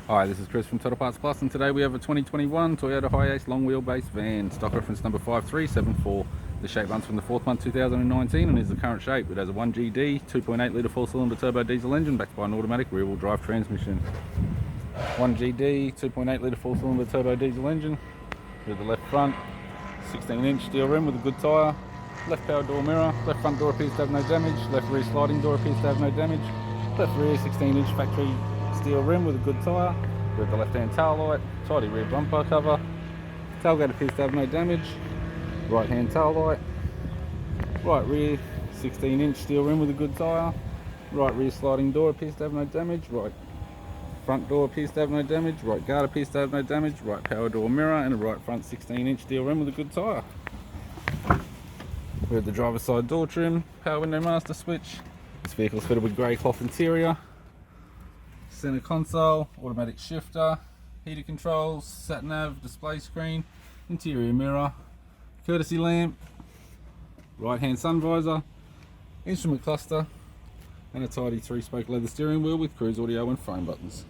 Hi, this is Chris from Total Parts Plus, and today we have a 2021 Toyota Hiace long wheelbase van, stock reference number 5374. The shape runs from the 4th month 2019 and is the current shape. It has a 1GD 2.8 litre 4-cylinder turbo diesel engine backed by an automatic rear-wheel drive transmission. 1GD 2.8 litre 4-cylinder turbo diesel engine with the left front, 16-inch steel rim with a good tyre, left power door mirror, left front door appears to have no damage, left rear sliding door appears to have no damage, left rear 16-inch factory steel rim with a good tyre, with the left-hand tail light, tidy rear bumper cover, tailgate appears to have no damage, right-hand tail light, right rear 16-inch steel rim with a good tyre, right rear sliding door appears to have no damage, right front door appears to have no damage, right guard appears to have no damage, right power door mirror and a right front 16-inch steel rim with a good tyre. We have the driver's side door trim, power window master switch. This vehicle is fitted with grey cloth interior, center console, automatic shifter, heater controls, sat nav, display screen, interior mirror, courtesy lamp, right hand sun visor, instrument cluster, and a tidy 3-spoke leather steering wheel with cruise audio and phone buttons.